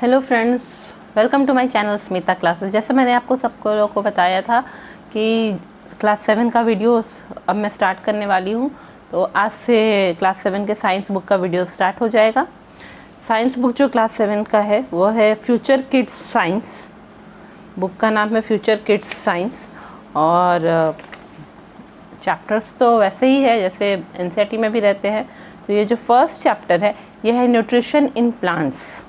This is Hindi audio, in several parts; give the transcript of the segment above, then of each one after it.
Hello friends, welcome to my channel Smita classes. जैसे मैंने आपको सबको लोगों को बताया था कि क्लास 7 का वीडियो अब मैं स्टार्ट करने वाली हूँ। तो आज से क्लास 7 के साइंस बुक का वीडियो स्टार्ट हो जाएगा। साइंस बुक जो क्लास 7 का है वो है फ्यूचर किड्स साइंस। बुक का नाम है फ्यूचर किड्स साइंस और चैप्टर्स तो वैसे ही है जैसे एनसीईआरटी में भी रहते हैं। तो ये जो फर्स्ट चैप्टर है ये है न्यूट्रिशन इन प्लांट्स।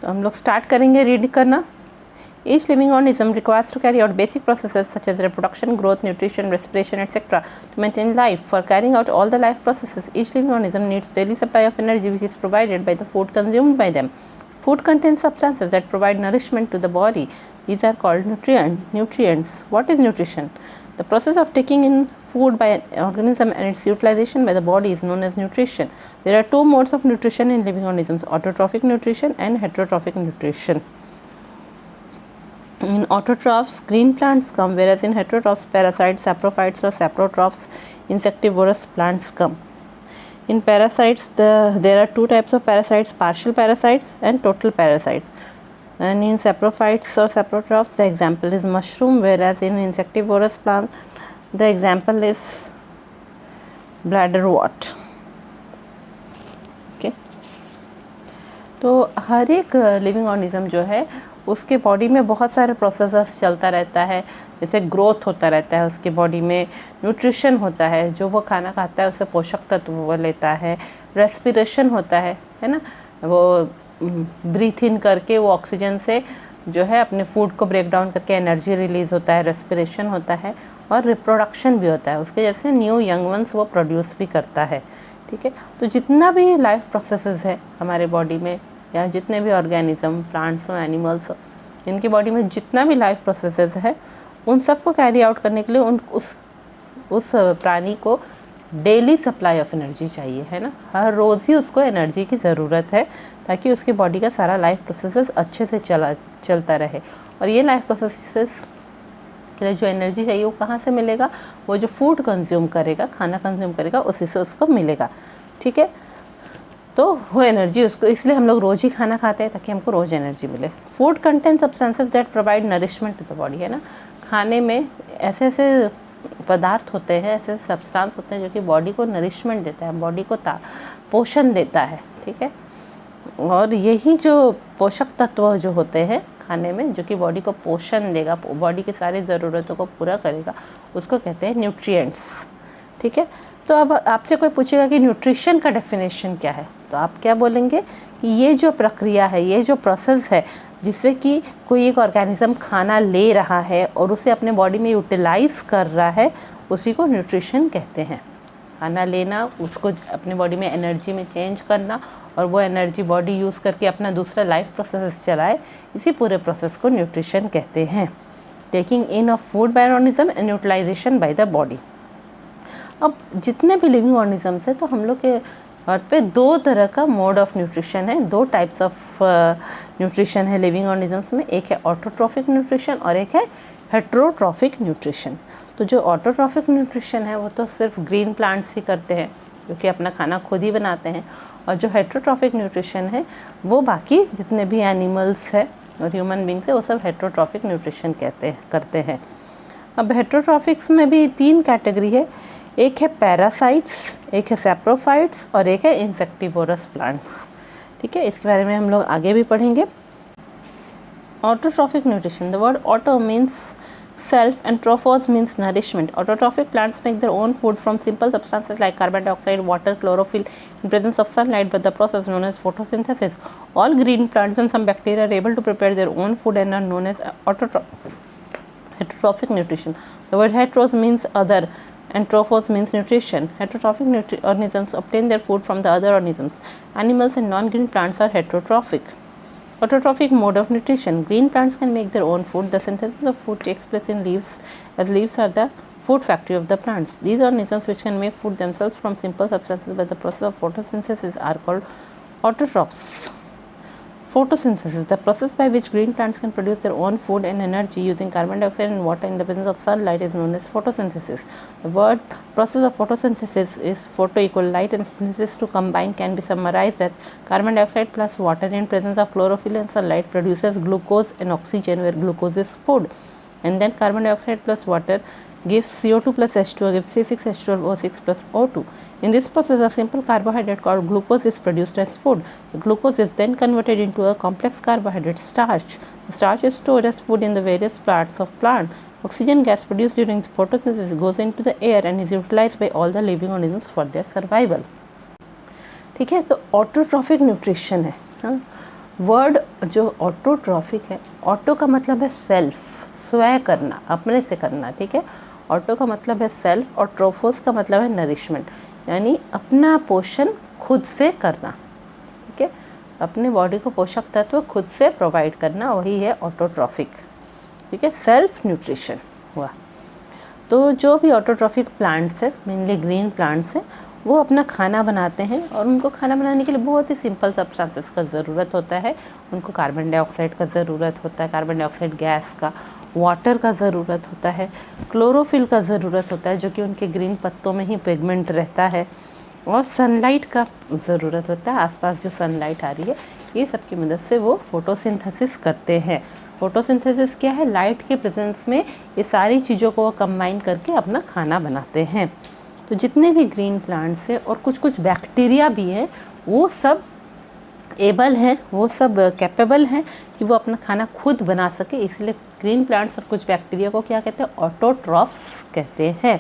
तो हम लोग स्टार्ट करेंगे रीड करना। Each living organism requires to carry out basic processes such as reproduction, growth, nutrition, respiration, etc. to maintain life. For carrying out all the life processes, each living organism needs daily supply of energy which is provided by the food consumed by them. Food contains substances that provide nourishment to the body. These are called nutrients. What is nutrition? The process of taking in food by an organism and its utilization by the body is known as nutrition. There are two modes of nutrition in living organisms: autotrophic nutrition and heterotrophic nutrition. In autotrophs, green plants come, whereas in heterotrophs, parasites, saprophytes or saprotrophs, insectivorous plants come. In parasites, there are two types of parasites: partial parasites and total parasites. And in saprophytes or saprotrophs, the example is mushroom, whereas in insectivorous plant, the example is bladderwort. Okay. तो हर एक लिविंग ऑर्गेनिज्म जो है उसके बॉडी में बहुत सारे प्रोसेसेस चलता रहता है। जैसे ग्रोथ होता रहता है उसके बॉडी में, न्यूट्रिशन होता है, जो वो खाना खाता है उससे पोषक तत्व वो लेता है, रेस्पिरेशन होता है ना, वो ब्रीथ इन करके वो ऑक्सीजन से जो है अपने फूड को ब्रेक डाउन करके एनर्जी रिलीज़ होता है, रेस्पिरेशन होता है, और रिप्रोडक्शन भी होता है। उसके जैसे न्यू यंग वंस वो प्रोड्यूस भी करता है। ठीक है, तो जितना भी लाइफ प्रोसेसेस है हमारे बॉडी में, या जितने भी ऑर्गेनिज्म, प्लांट्स हो, एनिमल्स हो, इनकी बॉडी में जितना भी लाइफ प्रोसेसेस है उन सबको कैरी आउट करने के लिए उस प्राणी को डेली सप्लाई ऑफ एनर्जी चाहिए, है ना। हर रोज़ ही उसको एनर्जी की ज़रूरत है ताकि उसकी बॉडी का सारा लाइफ प्रोसेसेस अच्छे से चलता रहे। और ये लाइफ प्रोसेसेस के लिए जो एनर्जी चाहिए वो कहाँ से मिलेगा? वो जो फूड कंज्यूम करेगा, खाना कंज्यूम करेगा, उसी से उसको मिलेगा। ठीक है, तो वो एनर्जी उसको, इसलिए हम लोग रोज़ ही खाना खाते हैं ताकि हमको रोज़ एनर्जी मिले। Food contain substances that provide nourishment to the body, है ना। खाने में ऐसे ऐसे पदार्थ होते हैं, ऐसे सब्सटेंस होते हैं जो कि बॉडी को नरिशमेंट देता है, बॉडी को पोषण देता है। ठीक है, और यही जो पोषक तत्व जो होते हैं खाने में, जो कि बॉडी को पोषण देगा, बॉडी की सारी ज़रूरतों को पूरा करेगा, उसको कहते हैं न्यूट्रिएंट्स। ठीक है, तो अब आपसे कोई पूछेगा कि न्यूट्रिशन का डेफिनेशन क्या है, तो आप क्या बोलेंगे कि ये जो प्रक्रिया है, ये जो प्रोसेस है जिससे कि कोई एक ऑर्गेनिज्म खाना ले रहा है और उसे अपने बॉडी में यूटिलाइज़ कर रहा है, उसी को न्यूट्रिशन कहते हैं। खाना लेना, उसको अपनी बॉडी में एनर्जी में चेंज करना, और वो एनर्जी बॉडी यूज़ करके अपना दूसरा लाइफ प्रोसेस चलाए, इसी पूरे प्रोसेस को न्यूट्रिशन कहते हैं। Taking in of food by organism and utilization by the body. अब जितने भी लिविंग ऑर्गेनिजम्स हैं, तो हम लोग के अर्थ पे दो तरह का मोड ऑफ न्यूट्रिशन है, दो टाइप्स ऑफ न्यूट्रिशन है लिविंग ऑर्गेनिजम्स में। एक है ऑटोट्रॉफिक न्यूट्रिशन और एक है हेटरोट्रॉफिक न्यूट्रिशन। तो जो ऑटोट्रॉफिक न्यूट्रिशन है वो तो सिर्फ ग्रीन प्लांट्स ही करते हैं, जो कि अपना खाना खुद ही बनाते हैं। और जो हेटरोट्रॉफिक न्यूट्रिशन है वो बाकी जितने भी एनिमल्स है और ह्यूमन बींग्स है वो सब हेटरोट्रॉफिक न्यूट्रिशन करते हैं। अब हेटरोट्रॉफिक्स में भी तीन कैटेगरी है, एक है पैरासाइट्स, एक है सैप्रोफाइट्स और एक है इंसेक्टिवोरस प्लांट्स। ठीक है, इसके बारे में हम लोग आगे भी पढ़ेंगे। Autotrophic nutrition, the word auto means self and trophos means nourishment. Autotrophic plants make their own food from simple substances like carbon dioxide, water, chlorophyll in presence of sunlight, but the process known as photosynthesis. All green plants and some bacteria are able to prepare their own food and are known as autotrophs. Heterotrophic nutrition, the word heteros means other and trophos means nutrition. Heterotrophic organisms obtain their food from the other organisms. Animals and non-green plants are heterotrophic. Autotrophic mode of nutrition, green plants can make their own food. The synthesis of food takes place in leaves, as leaves are the food factory of the plants. These organisms which can make food themselves from simple substances by the process of photosynthesis are called autotrophs. Photosynthesis, the process by which green plants can produce their own food and energy using carbon dioxide and water in the presence of sunlight is known as photosynthesis. The word process of photosynthesis is photo equal light and synthesis to combine can be summarized as carbon dioxide plus water in presence of chlorophyll and sunlight produces glucose and oxygen, where glucose is food, and then carbon dioxide plus water gives CO2 plus H2O gives C6H12O6 plus O2. In this process, a simple carbohydrate called glucose is produced as food. The glucose is then converted into a complex carbohydrate starch. The starch is stored as food in the various parts of plant. Oxygen gas produced during photosynthesis goes into the air and is utilized by all the living organisms for their survival. ठीक है, तो ऑटोट्रॉफिक न्यूट्रिशन है। हाँ, वर्ड जो ऑटोट्रॉफिक है, ऑटो का मतलब है सेल्फ, स्वयं करना, अपने से करना। ठीक है, ऑटो का मतलब है सेल्फ और ट्रोफोस का मतलब है नरिशमेंट, यानी अपना पोषण खुद से करना। ठीक है, अपने बॉडी को पोषक तत्व खुद से प्रोवाइड करना, वही है ऑटोट्रॉफिक। ठीक है, सेल्फ न्यूट्रिशन हुआ। तो जो भी ऑटोट्रॉफिक प्लांट्स है, मेनली ग्रीन प्लांट्स है, वो अपना खाना बनाते हैं और उनको खाना बनाने के लिए बहुत ही सिंपल सब्सटेंसेस का ज़रूरत होता है। उनको कार्बन डाइऑक्साइड का ज़रूरत होता है, कार्बन डाइऑक्साइड गैस का, वाटर का ज़रूरत होता है, क्लोरोफिल का ज़रूरत होता है जो कि उनके ग्रीन पत्तों में ही पिगमेंट रहता है, और सनलाइट का ज़रूरत होता है, आसपास जो सनलाइट आ रही है, ये सब की मदद से वो फोटोसिंथेसिस करते हैं। फोटोसिंथेसिस क्या है? लाइट के प्रेजेंस में ये सारी चीज़ों को वो कंबाइन करके अपना खाना बनाते हैं। तो जितने भी ग्रीन प्लांट्स हैं और कुछ कुछ बैक्टीरिया भी हैं, वो सब एबल हैं, वो सब कैपेबल हैं कि वो अपना खाना खुद बना सके। इसलिए ग्रीन प्लांट्स और कुछ बैक्टीरिया को क्या कहते हैं? ऑटोट्रॉफ्स कहते हैं।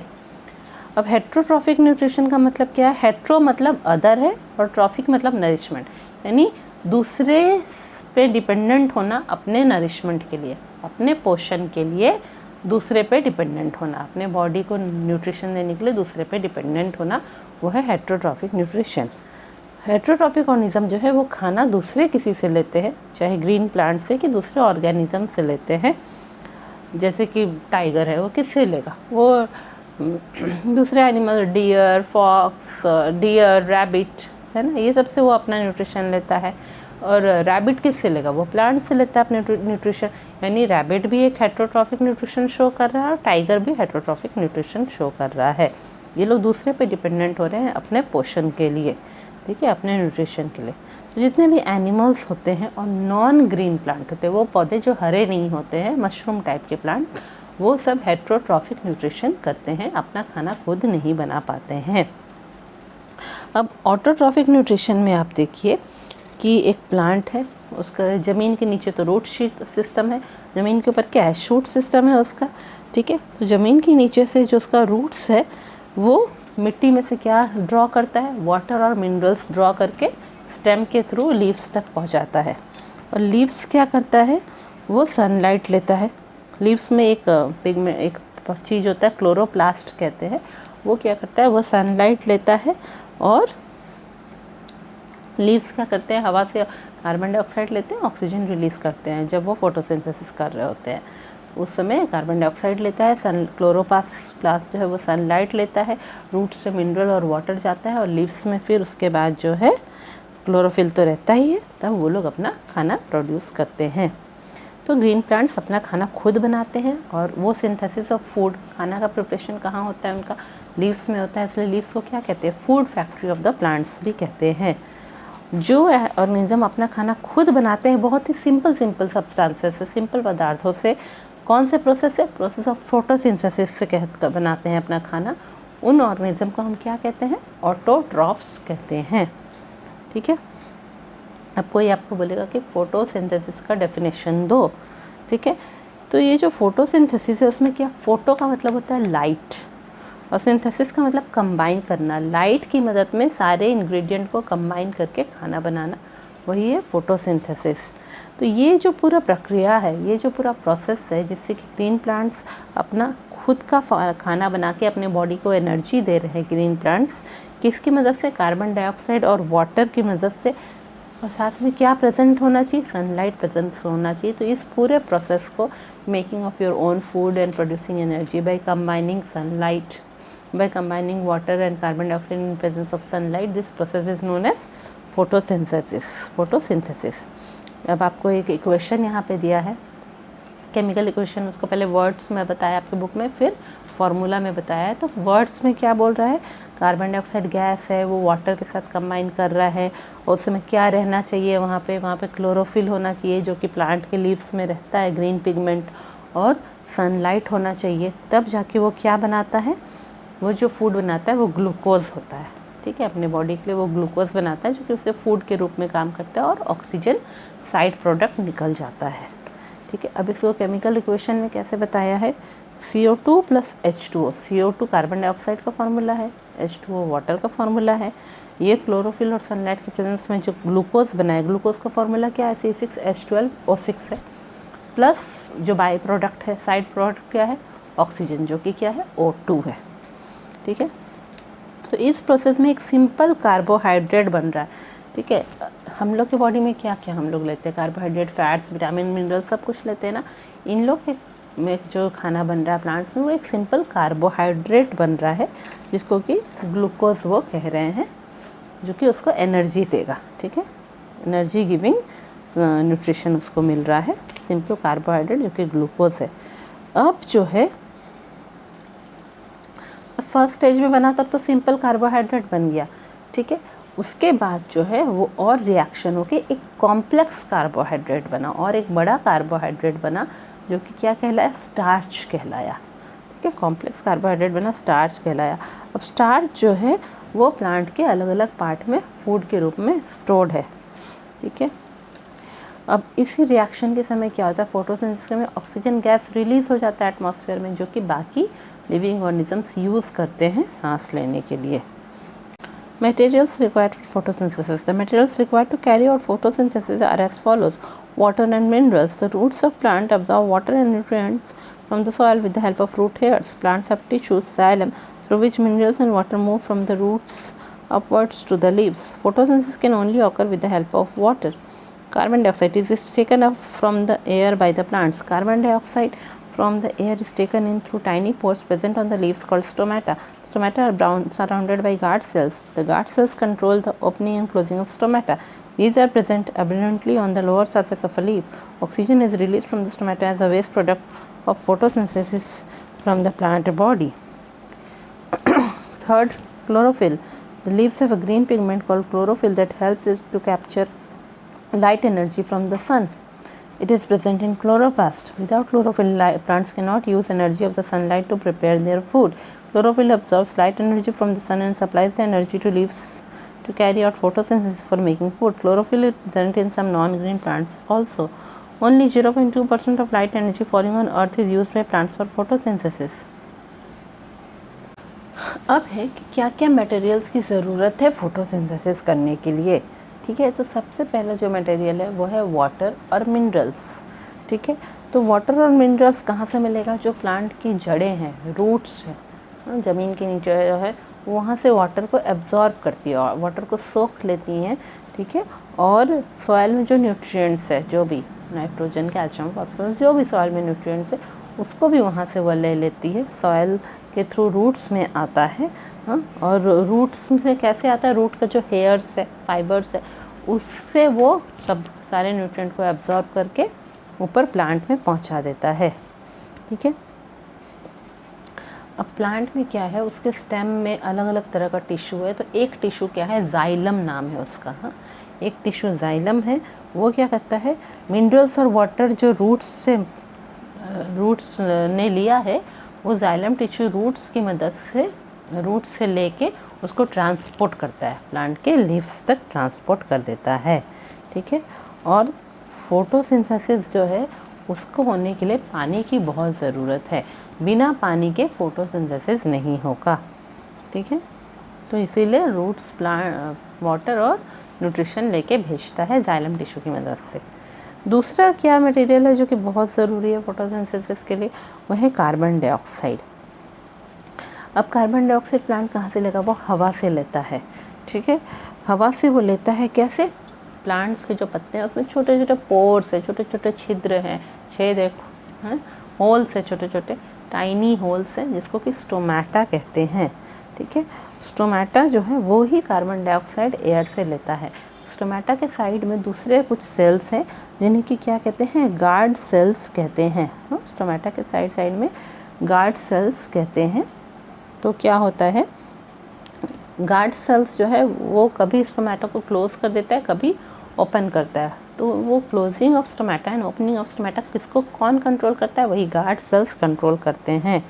अब हेट्रोट्रॉफिक न्यूट्रिशन का मतलब क्या है? हेट्रो मतलब अदर है और ट्रॉफिक मतलब नरिशमेंट, यानी दूसरे पे डिपेंडेंट होना अपने नरिशमेंट के लिए, अपने पोषण के लिए दूसरे पे डिपेंडेंट होना, अपने बॉडी को न्यूट्रिशन देने के लिए दूसरे पे डिपेंडेंट होना, वो है हेट्रोट्रॉफिक न्यूट्रिशन। हेट्रोट्रॉफिक ऑर्गेनिज्म जो है वो खाना दूसरे किसी से लेते हैं, चाहे ग्रीन प्लांट से कि दूसरे ऑर्गेनिज्म से लेते हैं। जैसे कि टाइगर है, वो किससे लेगा? वो दूसरे animal, deer, fox, deer, rabbit है ना, ये सब से वो अपना न्यूट्रिशन लेता है। और रैबिट किससे लेगा? वो प्लांट से लेता है अपने न्यूट्रिशन, यानी रैबिट भी एक हेट्रोट्रॉफिक न्यूट्रिशन शो कर रहा है और टाइगर भी हेट्रोट्रॉफिक न्यूट्रिशन शो कर रहा है। ये लोग दूसरे पे डिपेंडेंट हो रहे हैं अपने पोषण के लिए, ठीक है, अपने न्यूट्रिशन के लिए। तो जितने भी एनिमल्स होते हैं और नॉन ग्रीन प्लांट होते हैं, वो पौधे जो हरे नहीं होते हैं, मशरूम टाइप के प्लांट, वो सब हेट्रोट्रॉफिक न्यूट्रिशन करते हैं, अपना खाना खुद नहीं बना पाते हैं। अब ऑटोट्रॉफिक न्यूट्रिशन में आप देखिए कि एक प्लांट है, उसका ज़मीन के नीचे तो रूट सिस्टम है, ज़मीन के ऊपर क्या है? शूट सिस्टम है उसका, ठीक है। तो ज़मीन के नीचे से जो उसका रूट्स है, वो मिट्टी में से क्या ड्रॉ करता है? वाटर और मिनरल्स ड्रॉ करके स्टेम के थ्रू लीव्स तक पहुंचाता है। और लीव्स क्या करता है? वो सनलाइट लेता है। लीव्स में एक चीज़ होता है, क्लोरोप्लास्ट कहते हैं, वो क्या करता है? वो सनलाइट लेता है और लीव्स क्या करते हैं? हवा से कार्बन डाइऑक्साइड लेते हैं, ऑक्सीजन रिलीज़ करते हैं। जब वो फोटोसिंथेसिस कर रहे होते हैं उस समय कार्बन डाइऑक्साइड लेता है, क्लोरोप्लास्ट जो है वो सनलाइट लेता है, रूट से मिनरल और वाटर जाता है, और लीव्स में फिर उसके बाद जो है क्लोरोफिल तो रहता ही है, तब वो लोग अपना खाना प्रोड्यूस करते हैं। तो ग्रीन प्लांट्स अपना खाना खुद बनाते हैं, और वो सिंथेसिस ऑफ फूड, खाना का प्रिपरेशन कहाँ होता है उनका? लीव्स में होता है। इसलिए लीव्स को क्या कहते हैं? Food factory of the plants भी कहते हैं। जो ऑर्गेनिज्म अपना खाना खुद बनाते हैं बहुत ही सिंपल सब्सटेंसेस से, सिंपल पदार्थों से, कौन से प्रोसेस है? प्रोसेस ऑफ फोटोसिंथेसिस से बनाते हैं अपना खाना, उन ऑर्गेनिज्म को हम क्या कहते हैं? ऑटोट्रॉफ्स कहते हैं, ठीक है। अब कोई आपको बोलेगा कि फोटोसिंथेसिस का डेफिनेशन दो, ठीक है। तो ये जो फोटोसिंथेसिस है उसमें क्या? फोटो का मतलब होता है लाइट, और सिंथेसिस का मतलब कंबाइन करना, लाइट की मदद में सारे इंग्रेडिएंट को कंबाइन करके खाना बनाना, वही है फोटोसिंथेसिस। तो ये जो पूरा प्रक्रिया है, ये जो पूरा प्रोसेस है, जिससे कि ग्रीन प्लांट्स अपना खुद का खाना बना के अपने बॉडी को एनर्जी दे रहे हैं, ग्रीन प्लांट्स किसकी मदद से? कार्बन डाइऑक्साइड और वाटर की मदद से, और साथ में क्या प्रेजेंट होना चाहिए? सनलाइट प्रेजेंट होना चाहिए। तो इस पूरे प्रोसेस को, making of your own food and producing energy by combining sunlight, by combining water and carbon dioxide in presence of sunlight, this process is known as photosynthesis. अब आपको एक इक्वेशन यहाँ पे दिया है, केमिकल इक्वेशन, उसको पहले वर्ड्स में बताया आपके बुक में, फिर फार्मूला में बताया है। तो वर्ड्स में क्या बोल रहा है, कार्बन डाइऑक्साइड गैस है, वो वाटर के साथ कंबाइन कर रहा है, और उसमें क्या रहना चाहिए, वहाँ पे क्लोरोफिल होना चाहिए जो कि प्लांट के लीव्स में रहता है, ग्रीन पिगमेंट, और सनलाइट होना चाहिए, तब जाके वो क्या बनाता है, वो जो फूड बनाता है वो ग्लूकोज होता है। ठीक है, अपने बॉडी के लिए वो ग्लूकोज बनाता है जो कि उसे फूड के रूप में काम करता है, और ऑक्सीजन साइड प्रोडक्ट निकल जाता है। ठीक है, अब इसको केमिकल इक्वेशन में कैसे बताया है, CO2 + H2O। CO2 carbon dioxide का फार्मूला है, H2O वाटर का फार्मूला है। ये क्लोरोफिल और सनलाइट के प्रेजेंस में जो ग्लूकोज बना है, ग्लूकोज का फार्मूला क्या है, C6H12O6 है, प्लस जो बाई प्रोडक्ट है, साइड प्रोडक्ट क्या है, ऑक्सीजन, जो कि क्या है, O2 है। ठीक है, तो इस प्रोसेस में एक सिंपल कार्बोहाइड्रेट बन रहा है। ठीक है, हम लोग के बॉडी में क्या क्या हम लोग लेते हैं, कार्बोहाइड्रेट, फैट्स, विटामिन, मिनरल, सब कुछ लेते हैं ना। इन लोग के में जो खाना बन रहा है प्लांट्स में, वो एक सिंपल कार्बोहाइड्रेट बन रहा है, जिसको कि ग्लूकोज वो कह रहे हैं, जो कि उसको एनर्जी देगा। ठीक है, एनर्जी गिविंग न्यूट्रिशन उसको मिल रहा है, सिंपल कार्बोहाइड्रेट जो कि ग्लूकोज है। अब जो है फर्स्ट स्टेज में बना तब तो सिंपल कार्बोहाइड्रेट बन गया। ठीक है, उसके बाद जो है वो और रिएक्शन होके एक कॉम्प्लेक्स कार्बोहाइड्रेट बना, और एक बड़ा कार्बोहाइड्रेट बना, जो कि क्या कहलाया, स्टार्च कहलाया। ठीक है, कॉम्प्लेक्स कार्बोहाइड्रेट बना, स्टार्च कहलाया। अब स्टार्च जो है वो प्लांट के अलग अलग पार्ट में फूड के रूप में स्टोर्ड है। ठीक है, अब इसी रिएक्शन के समय क्या होता है, फोटोसिंथेसिस में ऑक्सीजन गैस रिलीज हो जाता है एटमॉस्फेयर में, जो कि बाकी लिविंग ऑर्गेनिजम्स यूज़ करते हैं सांस लेने के लिए। Materials required for photosynthesis. The materials required to carry out photosynthesis are as follows: water and minerals. The roots of plant absorb water and nutrients from the soil with the help of root hairs. Plants have tissues, xylem, through which minerals and water move from the roots upwards to the leaves. Photosynthesis can only occur with the help of water. Carbon dioxide is taken up from the air by the plants. Carbon dioxide from the air is taken in through tiny pores present on the leaves called stomata. Stomata are brown, surrounded by guard cells. The guard cells control the opening and closing of stomata. These are present abundantly on the lower surface of a leaf. Oxygen is released from the stomata as a waste product of photosynthesis from the plant body. Third, chlorophyll. The leaves have a green pigment called chlorophyll that helps it to capture light energy from the sun. It is present in chloroplast. Without chlorophyll, plants cannot use energy of the sunlight to prepare their food. Chlorophyll absorbs light energy from the sun and supplies the energy to leaves to carry out photosynthesis for making food. Chlorophyll is present in some non-green plants also. Only 0.2% of light energy falling on earth is used by plants for photosynthesis. अब है कि क्या क्या मटेरियल्स की ज़रूरत है फोटोसिंथेसिस करने के लिए। ठीक है, तो सबसे पहला जो मटेरियल है वो है वाटर और मिनरल्स। ठीक है, तो वाटर और मिनरल्स कहाँ से मिलेगा, जो प्लांट की जड़ें हैं, रूट्स हैं, ज़मीन के नीचे जो है वहाँ से वाटर को एब्जॉर्ब करती है और वाटर को सोख लेती हैं। ठीक है, और सॉइल में जो न्यूट्रिएंट्स है, जो भी नाइट्रोजन, कैल्शियम, फास्फोरस, जो भी सॉइल में न्यूट्रिएंट्स है उसको भी वहाँ से वो ले लेती है, सॉइल के थ्रू रूट्स में आता है। हाँ, और रूट्स में कैसे आता है, रूट का जो हेयर्स है, फाइबर्स है, उससे वो सब सारे न्यूट्रिएंट को एब्जॉर्ब करके ऊपर प्लांट में पहुंचा देता है। ठीक है, अब प्लांट में क्या है, उसके स्टेम में अलग अलग तरह का टिश्यू है। तो एक टिश्यू क्या है, जाइलम नाम है उसका। हाँ, एक टिश्यू जाइलम है, वो क्या करता है, मिनरल्स और वाटर जो रूट्स ने लिया है, वो जाइलम टिश्यू रूट्स की मदद से, रूट से लेके उसको ट्रांसपोर्ट करता है, प्लांट के लीव्स तक ट्रांसपोर्ट कर देता है। ठीक है, और फोटोसिंथेसिस जो है उसको होने के लिए पानी की बहुत ज़रूरत है, बिना पानी के फोटोसिंथेसिस नहीं होगा। ठीक है, तो इसीलिए रूट्स प्लांट वाटर और न्यूट्रिशन लेके भेजता है जाइलम टिश्यू की मदद से। दूसरा क्या मटेरियल है जो कि बहुत ज़रूरी है फोटोसिंथेसिस के लिए, वह है कार्बन डाइऑक्साइड। अब कार्बन डाइऑक्साइड प्लांट कहाँ से लेगा, वो हवा से लेता है। ठीक है, हवा से वो लेता है कैसे, प्लांट्स के जो पत्ते हैं उसमें छोटे छोटे पोर्स है, छोटे छोटे छिद्र हैं, छेद हैं, होल्स है, छोटे छोटे टाइनी होल्स हैं, जिसको कि स्टोमेटा कहते हैं। ठीक है, स्टोमेटा जो है वो ही कार्बन डाइऑक्साइड एयर से लेता है। स्टोमेटा के साइड में दूसरे कुछ सेल्स हैं जिन्हें कि क्या कहते हैं, गार्ड सेल्स कहते हैं। स्टोमेटा के साइड में गार्ड सेल्स कहते हैं। तो क्या होता है, गार्ड सेल्स जो है वो कभी स्टोमेटा को क्लोज कर देता है, कभी ओपन करता है। तो वो closing of stomata and opening of stomata किसको कौन कंट्रोल करता है, वही गार्ड सेल्स कंट्रोल करते हैं।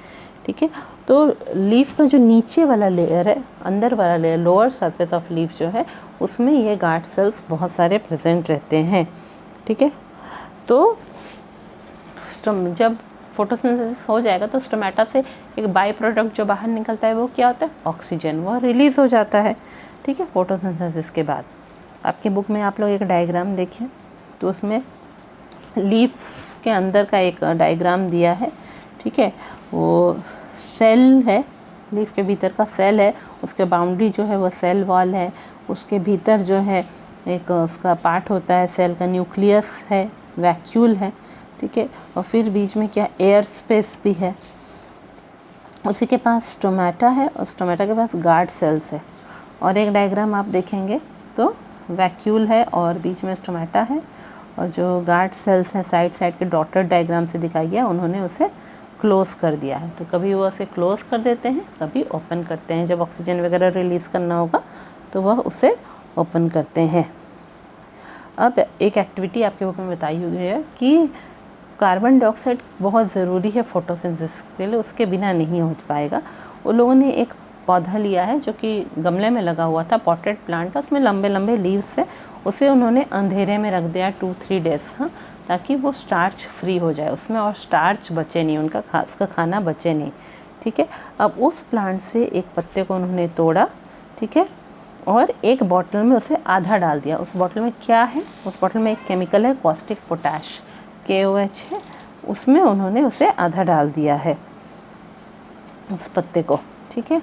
ठीक है, तो लीफ का जो नीचे वाला लेयर है, अंदर वाला layer, lower surface of leaf जो है, उसमें ये गार्ड सेल्स बहुत सारे प्रेजेंट रहते हैं। ठीक है, तो जब फोटोसिंथेसिस हो जाएगा तो स्टोमेटा से एक बाई प्रोडक्ट जो बाहर निकलता है वो क्या होता है, ऑक्सीजन, वो रिलीज हो जाता है। ठीक है, फोटोसिंथेसिस के बाद आपकी बुक में आप लोग एक डायग्राम देखिए, तो उसमें लीफ के अंदर का एक डायग्राम दिया है। ठीक है, वो सेल है, लीफ के भीतर का सेल है, उसके बाउंड्री जो है वो सेल वॉल है, उसके भीतर जो है एक उसका पार्ट होता है सेल का, न्यूक्लियस है, वैक्यूल है। ठीक है, और फिर बीच में क्या, एयर स्पेस भी है। उसी के पास स्टोमेटा है और स्टोमेटा के पास गार्ड सेल्स है। और एक डायग्राम आप देखेंगे तो वैक्यूल है और बीच में स्टोमेटा है, और जो गार्ड सेल्स हैं साइड साइड के डॉटेड डायग्राम से दिखाई गया, उन्होंने उसे क्लोज़ कर दिया है। तो कभी वो उसे क्लोज़ कर देते हैं, कभी ओपन करते हैं। जब ऑक्सीजन वगैरह रिलीज़ करना होगा तो वह उसे ओपन करते हैं। अब एक एक्टिविटी आपके बुक में बताई हुई है कि कार्बन डाइऑक्साइड बहुत ज़रूरी है फोटोसिंथेसिस के लिए, उसके बिना नहीं हो पाएगा। उन लोगों ने एक पौधा लिया है जो कि गमले में लगा हुआ था, पॉटेड प्लांट, उसमें लंबे लंबे लीव्स है, उसे उन्होंने अंधेरे में रख दिया 2-3 डेज़, हाँ, ताकि वो स्टार्च फ्री हो जाए उसमें और स्टार्च बचे नहीं, उसका खाना बचे नहीं। ठीक है, अब उस प्लांट से एक पत्ते को उन्होंने तोड़ा, ठीक है, और एक बॉटल में उसे आधा डाल दिया। उस बॉटल में क्या है, उस बॉटल में एक केमिकल है कॉस्टिक पोटैश, KOH है, उसमें उन्होंने उसे आधा डाल दिया है उस पत्ते को। ठीक है,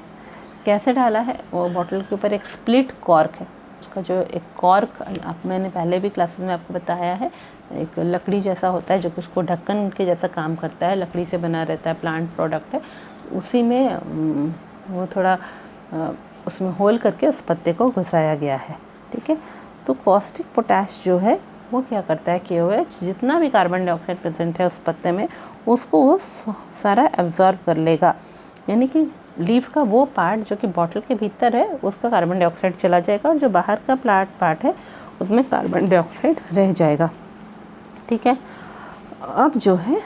कैसे डाला है, वो बॉटल के ऊपर एक स्प्लिट कॉर्क है, उसका जो एक कॉर्क मैंने पहले भी क्लासेस में आपको बताया है, एक लकड़ी जैसा होता है जो कि उसको ढक्कन के जैसा काम करता है, लकड़ी से बना रहता है, प्लांट प्रोडक्ट है, उसी में वो थोड़ा उसमें होल करके उस पत्ते को घुसाया गया है। ठीक है, तो कॉस्टिक पोटैश जो है वो क्या करता है, KOH जितना भी कार्बन डाइऑक्साइड प्रेजेंट है उस पत्ते में, उसको वो सारा एब्जॉर्ब कर लेगा। यानी कि लीफ का वो पार्ट जो कि बॉटल के भीतर है उसका कार्बन डाइऑक्साइड चला जाएगा, और जो बाहर का पार्ट है उसमें कार्बन डाइऑक्साइड रह जाएगा। ठीक है, अब जो है,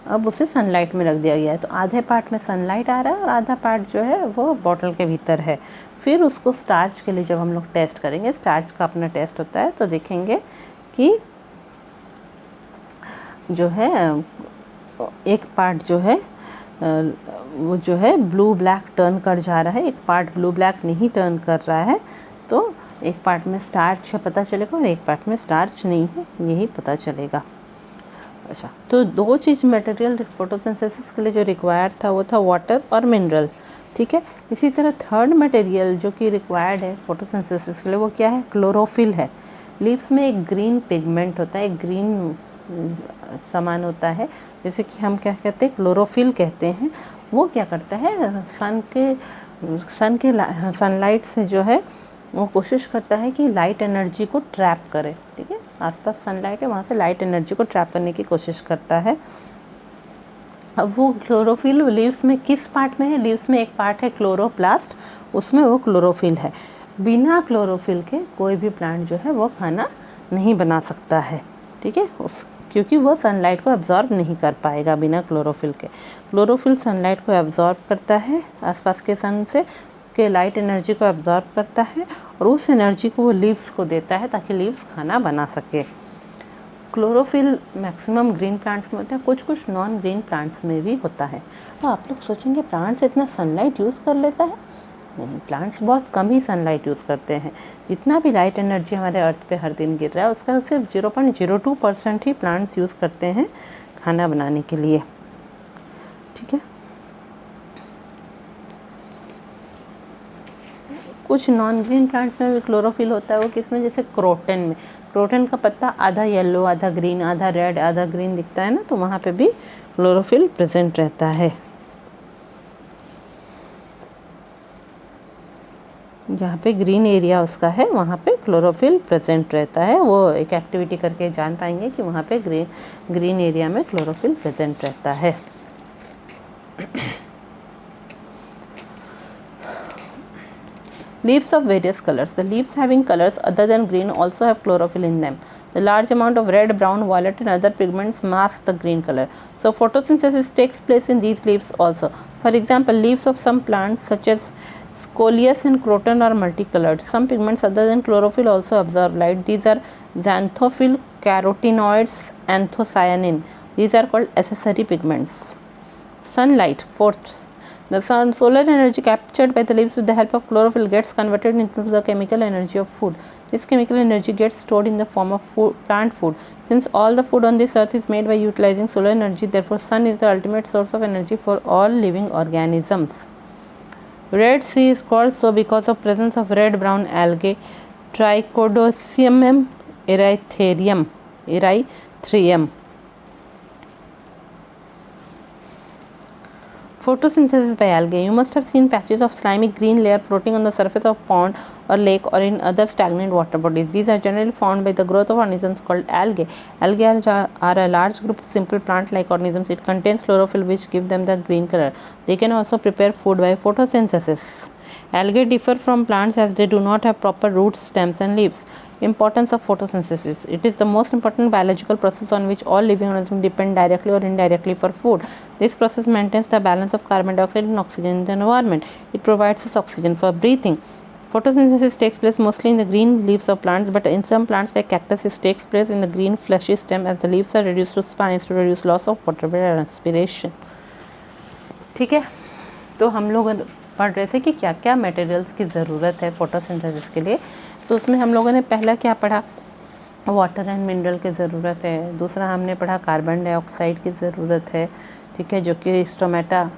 अब उसे सनलाइट में रख दिया गया है, तो आधे पार्ट में सनलाइट आ रहा है और आधा पार्ट जो है वो बॉटल के भीतर है। फिर उसको स्टार्च के लिए जब हम लोग टेस्ट करेंगे, स्टार्च का अपना टेस्ट होता है, तो देखेंगे कि जो है एक पार्ट जो है वो जो है ब्लू ब्लैक टर्न कर जा रहा है, एक पार्ट ब्लू ब्लैक नहीं टर्न कर रहा है, तो एक पार्ट में स्टार्च है पता चलेगा और एक पार्ट में स्टार्च नहीं है, यही पता चलेगा। अच्छा, तो दो चीज़ मटेरियल फोटोसिंथेसिस के लिए जो रिक्वायर्ड था वो था वाटर और मिनरल। ठीक है, इसी तरह थर्ड मटेरियल जो कि रिक्वायर्ड है फोटोसिंथेसिस के लिए वो क्या है, क्लोरोफिल है। लीव्स में एक ग्रीन पिगमेंट होता है, एक ग्रीन सामान होता है, जैसे कि हम क्या कहते हैं, क्लोरोफिल कहते हैं। वो क्या करता है, सनलाइट से जो है वो कोशिश करता है कि लाइट एनर्जी को ट्रैप करे। ठीक है, आसपास सनलाइट है, वहाँ से लाइट एनर्जी को ट्रैप करने की कोशिश करता है। अब वो क्लोरोफिल लीव्स में किस पार्ट में है, लीव्स में एक पार्ट है क्लोरोप्लास्ट, उसमें वो क्लोरोफिल है। बिना क्लोरोफिल के कोई भी प्लांट जो है वो खाना नहीं बना सकता है। ठीक है, क्योंकि वो सनलाइट को एब्जॉर्ब नहीं कर पाएगा बिना क्लोरोफिल के। क्लोरोफिल सनलाइट को एब्जॉर्ब करता है, आसपास के सन से के लाइट एनर्जी को एब्जॉर्ब करता है और उस एनर्जी को वो लीव्स को देता है ताकि लीव्स खाना बना सके। क्लोरोफिल मैक्सिमम ग्रीन प्लांट्स में होता है, कुछ कुछ नॉन ग्रीन प्लांट्स में भी होता है। तो आप लोग सोचेंगे प्लांट्स इतना सनलाइट यूज़ कर लेता है? नहीं, प्लांट्स बहुत कम ही सनलाइट यूज़ करते हैं। जितना भी लाइट एनर्जी हमारे अर्थ पे हर दिन गिर रहा है उसका सिर्फ 0.02% ही प्लांट्स यूज़ करते हैं खाना बनाने के लिए। ठीक है, कुछ नॉन ग्रीन प्लांट्स में भी क्लोरोफिल होता है। वो किस में, जैसे क्रोटन में, क्रोटन का पत्ता आधा येलो आधा ग्रीन, आधा रेड आधा ग्रीन दिखता है ना, तो वहाँ पे भी क्लोरोफिल प्रेजेंट रहता है। जहाँ पे ग्रीन एरिया उसका है वहाँ पे क्लोरोफिल प्रेजेंट रहता है। वो एक एक्टिविटी करके जान पाएंगे कि वहाँ पे ग्रीन एरिया में क्लोरोफिल प्रेजेंट रहता है। Leaves of various colors. The leaves having colors other than green also have chlorophyll in them. The large amount of red, brown, violet and other pigments mask the green color. So photosynthesis takes place in these leaves also. For example, leaves of some plants such as Scoleus and croton are multicolored. Some pigments other than chlorophyll also absorb light. These are xanthophyll, carotenoids, anthocyanin. These are called accessory pigments. Sunlight. Fourth, the solar energy captured by the leaves with the help of chlorophyll gets converted into the chemical energy of food. This chemical energy gets stored in the form of plant food. Since all the food on this earth is made by utilizing solar energy, therefore sun is the ultimate source of energy for all living organisms. Red Sea is called so because of presence of red-brown algae Trichodosmium erythraeum. Photosynthesis by algae. You must have seen patches of slimy green layer floating on the surface of pond or lake or in other stagnant water bodies. These are generally formed by the growth of organisms called algae. Algae are a large group of simple plant-like organisms. It contains chlorophyll which give them the green color. They can also prepare food by photosynthesis. Algae differ from plants as they do not have proper roots, stems and leaves. Importance of photosynthesis. It is the most important biological process on which all living organisms depend directly or indirectly for food. This process maintains the balance of carbon dioxide and oxygen in the environment. It provides us oxygen for breathing. Photosynthesis takes place mostly in the green leaves of plants, but in some plants like cactus it takes place in the green fleshy stem as the leaves are reduced to spines to reduce loss of water by respiration. ठीक है, तो हम लोग पढ़ रहे थे कि क्या क्या मटेरियल्स की ज़रूरत है फोटोसिंथेसिस के लिए। तो उसमें हम लोगों ने पहला क्या पढ़ा, वाटर एंड मिनरल की ज़रूरत है। दूसरा हमने पढ़ा कार्बन डाइऑक्साइड की ज़रूरत है, ठीक है, जो कि स्टोमेटा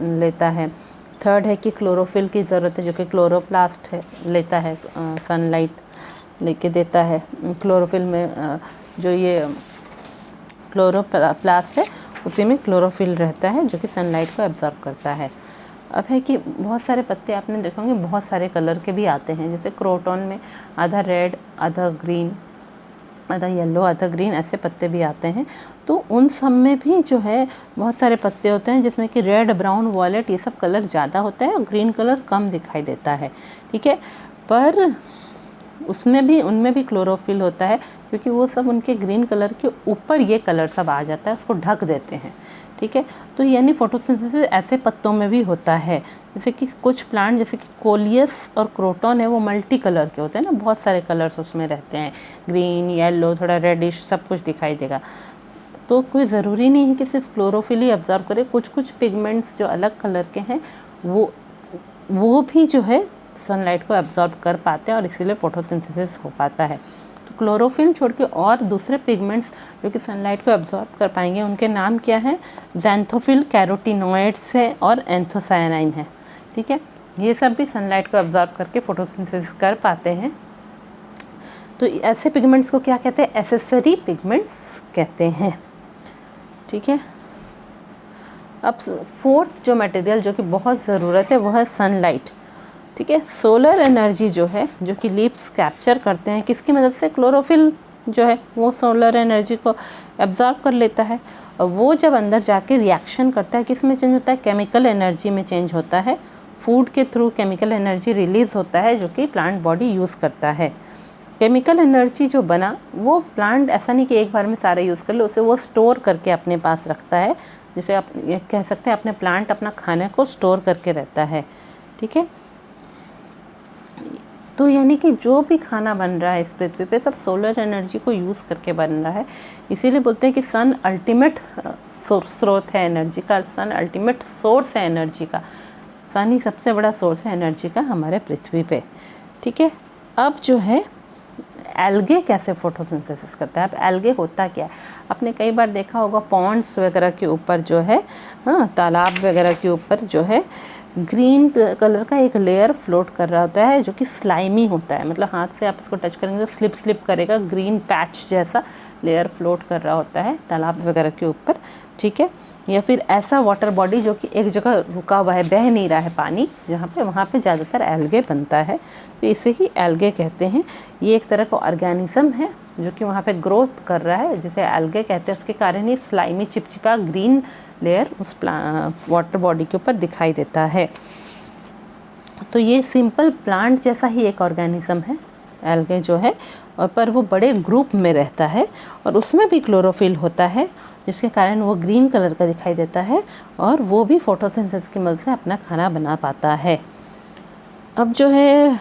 लेता है। थर्ड है कि क्लोरोफिल की ज़रूरत है, जो कि क्लोरोप्लास्ट है लेता है, सनलाइट लेके देता है। क्लोरोफिल में जो ये क्लोरोप्लास्ट है उसी में क्लोरोफिल रहता है जो कि सनलाइट को एब्जॉर्ब करता है। अब है कि बहुत सारे पत्ते आपने देखोगे बहुत सारे कलर के भी आते हैं, जैसे क्रोटॉन में आधा रेड आधा ग्रीन आधा येलो आधा ग्रीन ऐसे पत्ते भी आते हैं। तो उन सब में भी जो है बहुत सारे पत्ते होते हैं जिसमें कि रेड ब्राउन वॉयलेट ये सब कलर ज़्यादा होता है और ग्रीन कलर कम दिखाई देता है, ठीक है। पर उनमें भी क्लोरोफिल होता है क्योंकि वो सब उनके ग्रीन कलर के ऊपर ये कलर सब आ जाता है, उसको ढक देते हैं, ठीक है। तो यानी फोटोसिंथेसिस ऐसे पत्तों में भी होता है, जैसे कि कुछ प्लांट जैसे कि कोलियस और क्रोटॉन है वो मल्टी कलर के होते हैं ना, बहुत सारे कलर्स उसमें रहते हैं, ग्रीन येलो थोड़ा रेडिश सब कुछ दिखाई देगा। तो कोई ज़रूरी नहीं है कि सिर्फ क्लोरोफिल ही ऑब्जर्व करे, कुछ कुछ पिगमेंट्स जो अलग कलर के हैं वो भी जो है सनलाइट को एब्जॉर्ब कर पाते हैं और इसीलिए फोटोसिंथेसिस हो पाता है। तो क्लोरोफिल छोड़ के और दूसरे पिगमेंट्स जो कि सनलाइट को एब्जॉर्ब कर पाएंगे उनके नाम क्या हैं, ज़ैंथोफिल, कैरोटीनॉइड्स है और एंथोसायनाइन है, ठीक है। ये सब भी सनलाइट को एब्जॉर्ब करके फोटोसिंथेसिस कर पाते हैं। तो ऐसे पिगमेंट्स को क्या कहते हैं, एसेसरी पिगमेंट्स कहते हैं, ठीक है। अब फोर्थ जो मटेरियल जो कि बहुत ज़रूरत है वो है सनलाइट, ठीक है। सोलर एनर्जी जो है जो कि लीव्स कैप्चर करते हैं किसकी मदद से, क्लोरोफिल जो है वो सोलर एनर्जी को एब्जॉर्ब कर लेता है और वो जब अंदर जाके रिएक्शन करता है किस में चेंज होता है, केमिकल एनर्जी में चेंज होता है। फूड के थ्रू केमिकल एनर्जी रिलीज़ होता है जो कि प्लांट बॉडी यूज़ करता है। केमिकल एनर्जी जो बना वो प्लांट ऐसा नहीं कि एक बार में सारा यूज़ कर ले, उसे वो स्टोर करके अपने पास रखता है, जिसे आप ये कह सकते हैं अपने प्लांट अपना खाने को स्टोर करके रहता है, ठीक है। तो यानी कि जो भी खाना बन रहा है इस पृथ्वी पे सब सोलर एनर्जी को यूज़ करके बन रहा है। इसीलिए बोलते हैं कि सन अल्टीमेट स्रोत है एनर्जी का, सन अल्टीमेट सोर्स है एनर्जी का, सन ही सबसे बड़ा सोर्स है एनर्जी का हमारे पृथ्वी पे, ठीक है। अब जो है एल्गे कैसे फोटोसिंथेसिस करता है। अब एल्गे होता क्या है, आपने कई बार देखा होगा पॉन्ड्स वगैरह के ऊपर जो है, हाँ, तालाब वगैरह के ऊपर जो है ग्रीन कलर का एक लेयर फ्लोट कर रहा होता है जो कि स्लाइमी होता है, मतलब हाथ से आप इसको टच करेंगे तो स्लिप करेगा, ग्रीन पैच जैसा लेयर फ्लोट कर रहा होता है तालाब वगैरह के ऊपर, ठीक है। या फिर ऐसा वाटर बॉडी जो कि एक जगह रुका हुआ है, बह नहीं रहा है पानी, जहाँ पे वहाँ पे ज़्यादातर एल्गे बनता है, तो इसे ही एल्गे कहते हैं। ये एक तरह का ऑर्गेनिज्म है जो कि वहाँ पे ग्रोथ कर रहा है, जिसे एल्गे कहते हैं। उसके कारण ही स्लाइमी चिपचिपा ग्रीन लेयर उस वाटर बॉडी के ऊपर दिखाई देता है। तो ये सिंपल प्लांट जैसा ही एक ऑर्गेनिज्म है एल्गे जो है, और पर वो बड़े ग्रुप में रहता है और उसमें भी क्लोरोफिल होता है, जिसके कारण वो ग्रीन कलर का दिखाई देता है और वो भी फोटोसिंथेसिस की मदद से अपना खाना बना पाता है। अब जो है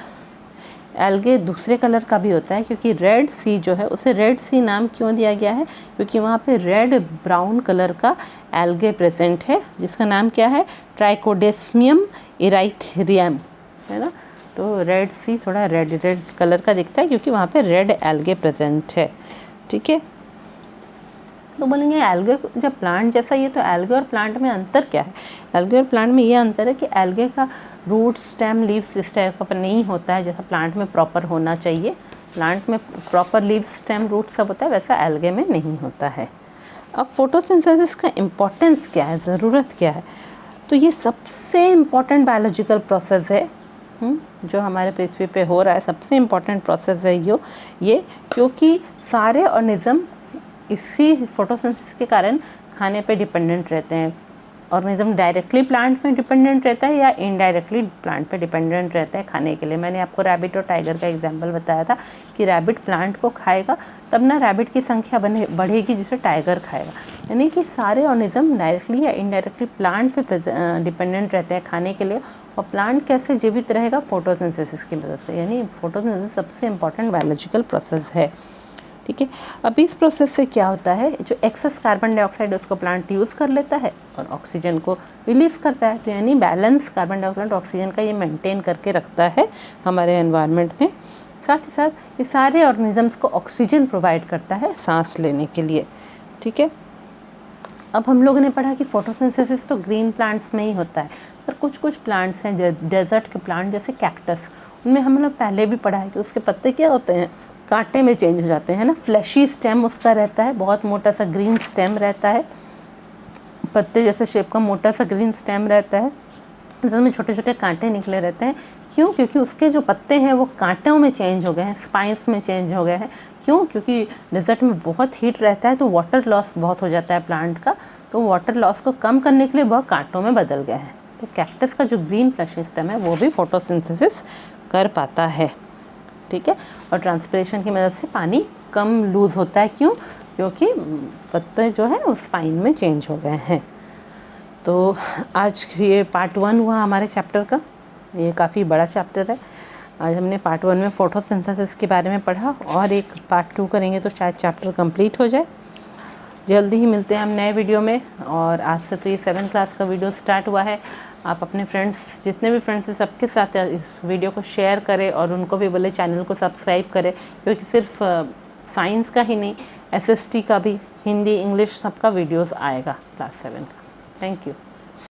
एल्गे दूसरे कलर का भी होता है, क्योंकि रेड सी जो है उसे रेड सी नाम क्यों दिया गया है, क्योंकि वहाँ पे रेड ब्राउन कलर का एल्गे प्रेजेंट है, जिसका नाम क्या है, ट्राइकोडेस्मियम इराइथेरियम, है ना। तो रेड सी थोड़ा रेड रेड कलर का दिखता है क्योंकि वहाँ पे रेड एल्गे प्रेजेंट है, ठीक है। तो बोलेंगे एल्गे जब प्लांट जैसा ये, तो एल्गे और प्लांट में अंतर क्या है। एल्गे और प्लांट में ये अंतर है कि एल्गे का रूट स्टेम लीव्स इस टाइप का नहीं होता है जैसा प्लांट में प्रॉपर होना चाहिए। प्लांट में प्रॉपर लीव्स स्टेम रूट सब होता है, वैसा एल्गे में नहीं होता है। अब फोटोसिंथेसिस का इम्पोर्टेंस क्या है, ज़रूरत क्या है, तो ये सबसे इम्पॉर्टेंट बायोलॉजिकल प्रोसेस है जो हमारे पृथ्वी पे हो रहा है। सबसे इम्पॉर्टेंट प्रोसेस है ये क्योंकि सारे ऑर्गेनिज्म इसी फोटोसिंथेसिस के कारण खाने पे डिपेंडेंट रहते हैं। ऑर्गेनिज्म डायरेक्टली प्लांट पे डिपेंडेंट रहता है या इनडायरेक्टली प्लांट पे डिपेंडेंट रहता है खाने के लिए। मैंने आपको रैबिट और टाइगर का एग्जांपल बताया था कि रैबिट प्लांट को खाएगा तब ना रैबिट की संख्या बढ़ेगी जिसे टाइगर खाएगा। यानी कि सारे ऑर्गेनिज्म डायरेक्टली या इनडायरेक्टली प्लांट पे डिपेंडेंट रहते हैं खाने के लिए। और प्लांट कैसे जीवित रहेगा, फोटोसिंथेसिस की मदद से। यानी फोटोसिंथेसिस सबसे इम्पॉर्टेंट बायोलॉजिकल प्रोसेस है, ठीक है। अब इस प्रोसेस से क्या होता है, जो एक्सेस कार्बन डाइऑक्साइड उसको प्लांट यूज़ कर लेता है और ऑक्सीजन को रिलीज़ करता है। तो यानी बैलेंस कार्बन डाइऑक्साइड ऑक्सीजन का ये मेंटेन करके रखता है हमारे एनवायरनमेंट में। साथ ही साथ ये सारे ऑर्गेनिजम्स को ऑक्सीजन प्रोवाइड करता है सांस लेने के लिए, ठीक है। अब हम लोगों ने पढ़ा कि फोटोसिंथेसिस तो ग्रीन प्लांट्स में ही होता है, पर कुछ कुछ प्लांट्स हैं डेजर्ट के प्लांट जैसे कैक्टस, उनमें हम लोग पहले भी पढ़ा है कि उसके पत्ते क्या होते हैं, कांटे में चेंज हो जाते हैं ना। फ्लैशी स्टेम उसका रहता है, बहुत मोटा सा ग्रीन स्टेम रहता है, पत्ते जैसे शेप का मोटा सा ग्रीन स्टेम रहता है, जिसमें छोटे छोटे कांटे निकले रहते हैं। क्यों? क्योंकि उसके जो पत्ते हैं वो कांटों में चेंज हो गए हैं, स्पाइन्स में चेंज हो गए हैं। क्यों? क्योंकि डेजर्ट में बहुत हीट रहता है तो वाटर लॉस बहुत हो जाता है प्लांट का, तो वाटर लॉस को कम करने के लिए वह कांटों में बदल गए हैं। तो कैक्टस का जो ग्रीन फ्लैशी स्टेम है वो भी फोटोसिंथेसिस कर पाता है, ठीक है। और ट्रांसपिरेशन की मदद से पानी कम लूज़ होता है। क्यों? क्योंकि पत्ते जो है वो स्पाइन में चेंज हो गए हैं। तो आज ये पार्ट 1 हुआ हमारे चैप्टर का, ये काफ़ी बड़ा चैप्टर है। आज हमने पार्ट 1 में फोटोसिंथेसिस के बारे में पढ़ा और एक पार्ट 2 करेंगे तो शायद चैप्टर कंप्लीट हो जाए। जल्दी ही मिलते हैं हम नए वीडियो में। और आज से तो ये 7th क्लास का वीडियो स्टार्ट हुआ है। आप अपने फ्रेंड्स, जितने भी फ्रेंड्स हैं सबके साथ इस वीडियो को शेयर करें और उनको भी बोले चैनल को सब्सक्राइब करें, क्योंकि सिर्फ साइंस का ही नहीं, SST का भी, हिंदी इंग्लिश सबका वीडियोस आएगा क्लास 7 का। Thank you.